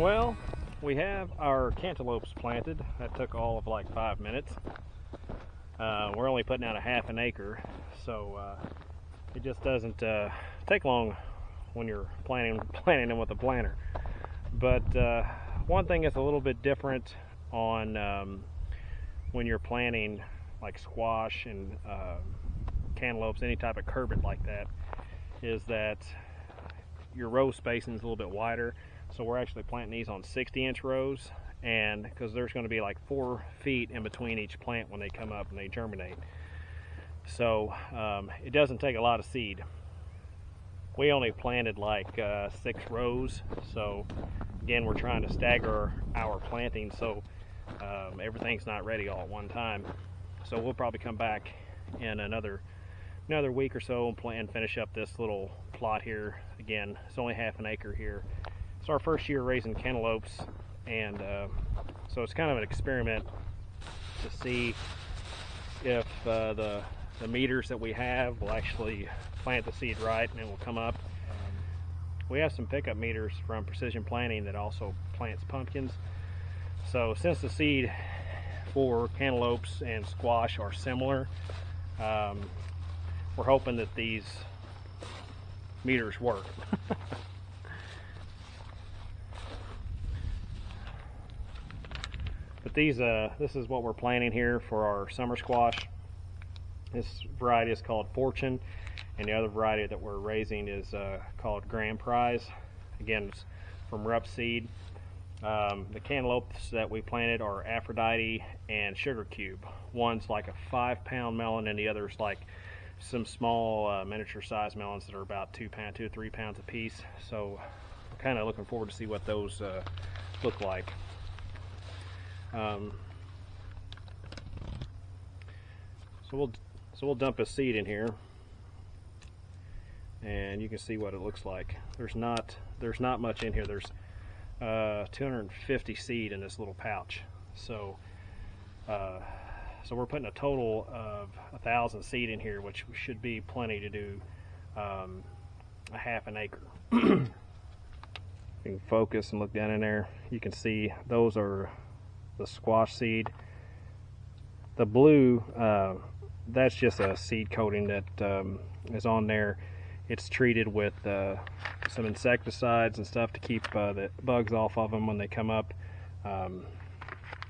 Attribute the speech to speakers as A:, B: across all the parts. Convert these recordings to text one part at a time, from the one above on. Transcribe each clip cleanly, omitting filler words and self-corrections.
A: Well, we have our cantaloupes planted. That took all of like 5 minutes. We're only putting out a half an acre, so it just doesn't take long when you're planting them with a planter. But one thing that's a little bit different on when you're planting like squash and cantaloupes, any type of curbit like that, is that your row spacing is a little bit wider. So we're actually planting these on 60-inch rows, and because there's going to be like 4 feet in between each plant when they come up and they germinate. So it doesn't take a lot of seed. We only planted like 6 rows, so again we're trying to stagger our planting so everything's not ready all at one time. So we'll probably come back in another week or so and finish up this little plot here. Again, it's only half an acre here. It's our first year raising cantaloupes, and so it's kind of an experiment to see if the meters that we have will actually plant the seed right and it will come up. We have some pickup meters from Precision Planting that also plants pumpkins. So since the seed for cantaloupes and squash are similar, we're hoping that these meters work. But this is what we're planting here for our summer squash. This variety is called Fortune, and the other variety that we're raising is called Grand Prize. Again, it's from Rupp Seed. The cantaloupes that we planted are Aphrodite and Sugar Cube. One's like a 5-pound melon, and the other's like some small miniature sized melons that are about 2 to 3 pounds a piece. So we're kind of looking forward to see what those look like. So we'll dump a seed in here, and you can see what it looks like. There's not much in here. There's 250 seed in this little pouch. So we're putting a total of 1,000 seed in here, which should be plenty to do a half an acre. You can focus and look down in there. You can see those are the squash seed. The blue, that's just a seed coating that is on there. It's treated with some insecticides and stuff to keep the bugs off of them when they come up.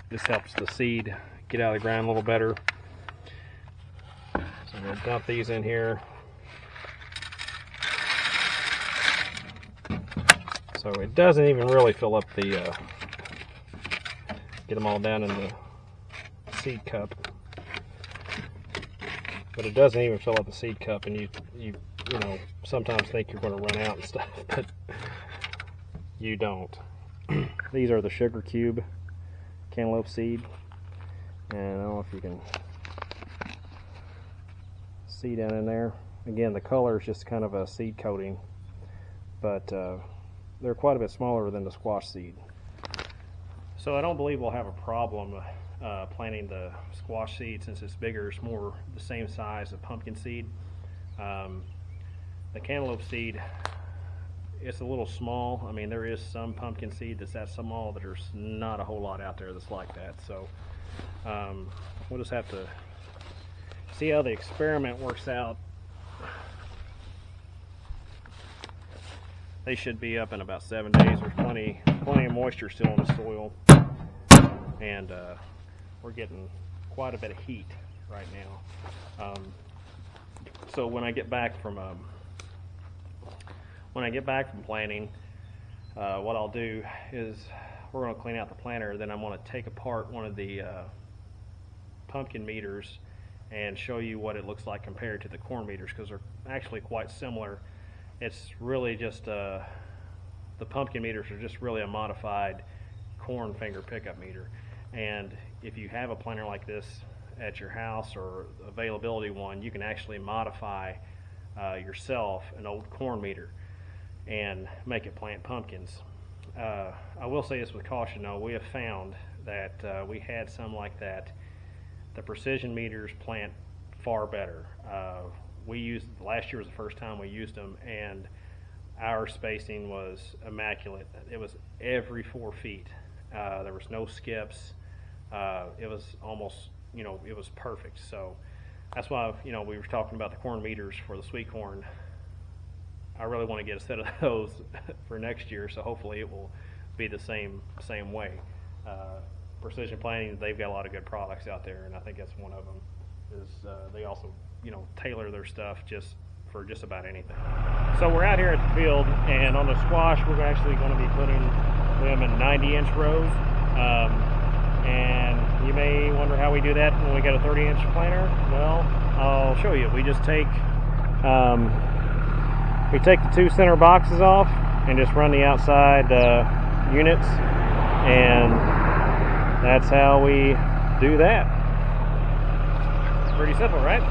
A: This helps the seed get out of the ground a little better. So we'll dump these in here. So it doesn't even really fill up the get them all down in the seed cup, but it doesn't even fill up the seed cup, and you know sometimes think you're going to run out and stuff, but you don't. These are the Sugar Cube cantaloupe seed, and I don't know if you can see down in there. Again, the color is just kind of a seed coating, but they're quite a bit smaller than the squash seed. So I don't believe we'll have a problem planting the squash seed since it's bigger. It's more the same size of pumpkin seed. The cantaloupe seed, it's a little small. I mean, there is some pumpkin seed that's that small, but there's not a whole lot out there that's like that. So we'll just have to see how the experiment works out. They should be up in about 7 days. There's plenty of moisture still in the soil, and we're getting quite a bit of heat right now. So when I get back from planting, what I'll do is we're going to clean out the planter. Then I'm going to take apart one of the pumpkin meters and show you what it looks like compared to the corn meters, because they're actually quite similar. It's really just the pumpkin meters are just really a modified corn finger pickup meter. And if you have a planter like this at your house or availability one, you can actually modify yourself an old corn meter and make it plant pumpkins. I will say this with caution though, we have found that we had some like that. The precision meters plant far better. We used, last year was the first time we used them, and our spacing was immaculate. It was every 4 feet. There was no skips. It was almost, it was perfect. So that's why, we were talking about the corn meters for the sweet corn. I really want to get a set of those for next year, so hopefully it will be the same way. Precision Planting, they've got a lot of good products out there, and I think that's one of them. Is they also, tailor their stuff for just about anything. So we're out here at the field, and on the squash, we're actually going to be putting them in 90-inch rows. And you may wonder how we do that when we got a 30-inch planter. Well, I'll show you. We just take the 2 center boxes off and just run the outside units, and that's how we do that. Pretty simple, right?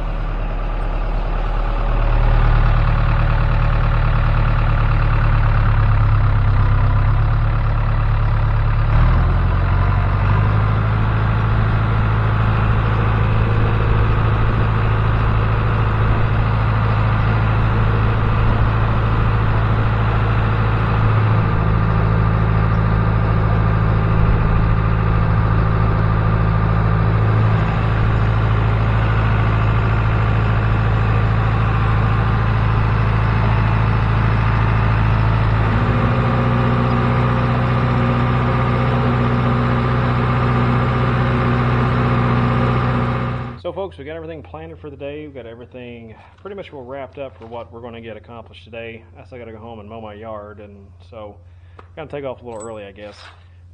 A: So folks, we got everything planned for the day. We've got everything pretty much well wrapped up for what we're going to get accomplished today. I still got to go home and mow my yard, and so I'm going to take off a little early, I guess.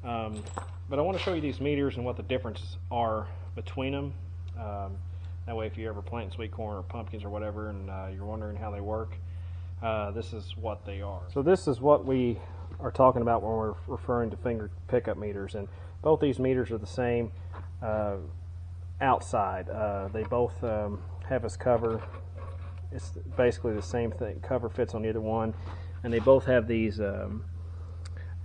A: But I want to show you these meters and what the differences are between them. That way if you ever plant sweet corn or pumpkins or whatever and you're wondering how they work, this is what they are. So this is what we are talking about when we're referring to finger pickup meters, and both these meters are the same outside. They both have this cover. It's basically the same thing. Cover fits on either one, and they both have these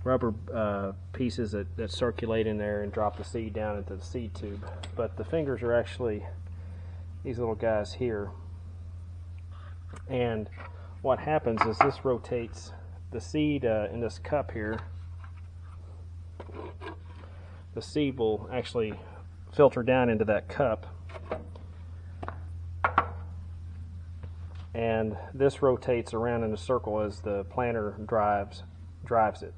A: rubber pieces that circulate in there and drop the seed down into the seed tube. But the fingers are actually these little guys here, and what happens is this rotates the seed in this cup here. The seed will actually filter down into that cup, and this rotates around in a circle as the planter drives it,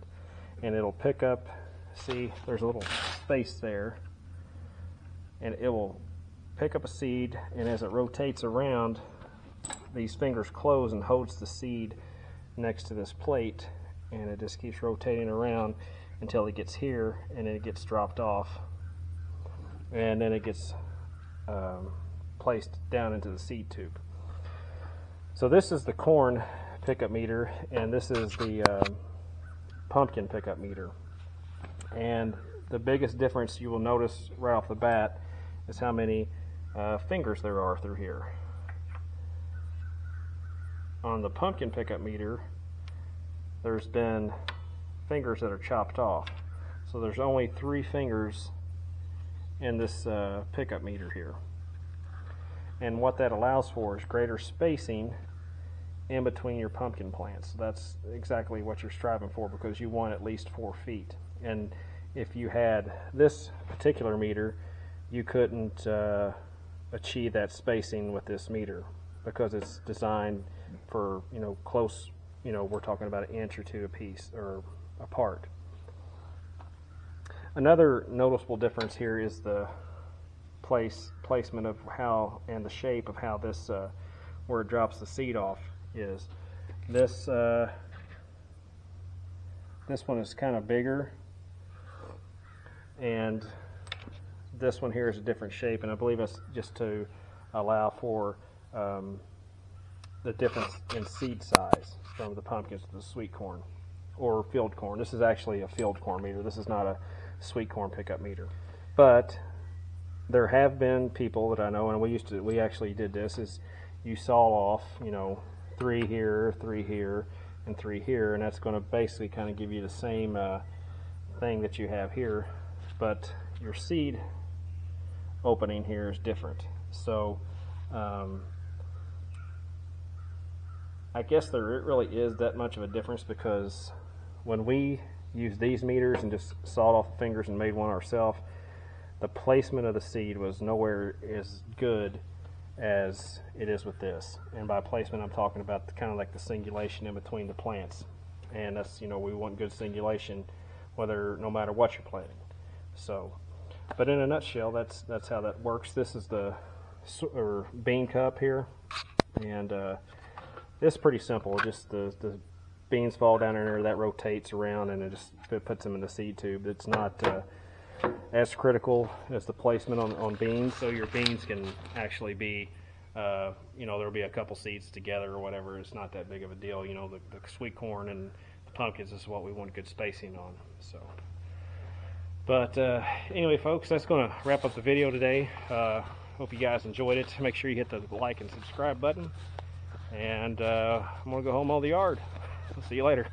A: and it'll pick up, see there's a little space there, and it will pick up a seed, and as it rotates around, these fingers close and holds the seed next to this plate, and it just keeps rotating around until it gets here, and then it gets dropped off, and then it gets placed down into the seed tube. So this is the corn pickup meter, and this is the pumpkin pickup meter. And the biggest difference you will notice right off the bat is how many fingers there are through here. On the pumpkin pickup meter, there's been fingers that are chopped off. So there's only 3 fingers in this pickup meter here, and what that allows for is greater spacing in between your pumpkin plants. So that's exactly what you're striving for, because you want at least 4 feet, and if you had this particular meter, you couldn't achieve that spacing with this meter, because it's designed for close, we're talking about 1 inch or 2 apiece or apart. Another noticeable difference here is the placement of how, and the shape of how this where it drops the seed off is. This one is kind of bigger, and this one here is a different shape, and I believe that's just to allow for the difference in seed size from the pumpkins to the sweet corn or field corn. This is actually a field corn meter. This is not a sweet corn pickup meter. But there have been people that I know, and we actually did this, is you saw off 3 here, 3 here, and 3 here, and that's going to basically kind of give you the same thing that you have here, but your seed opening here is different. So I guess there really is that much of a difference, because when we used these meters and just sawed off the fingers and made one ourselves, the placement of the seed was nowhere as good as it is with this. And by placement, I'm talking about kind of like the singulation in between the plants. And that's, you know, we want good singulation no matter what you're planting. So, but in a nutshell, that's how that works. This is the bean cup here, and it's pretty simple. Just the beans fall down in there, that rotates around, and it puts them in the seed tube. It's not as critical as the placement on beans. So your beans can actually be, you know, there'll be a couple seeds together or whatever. It's not that big of a deal. You know, the sweet corn and the pumpkins is what we want good spacing on. So, but anyway, folks, that's going to wrap up the video today. Hope you guys enjoyed it. Make sure you hit the like and subscribe button. And I'm going to go home mow the yard. I'll see you later.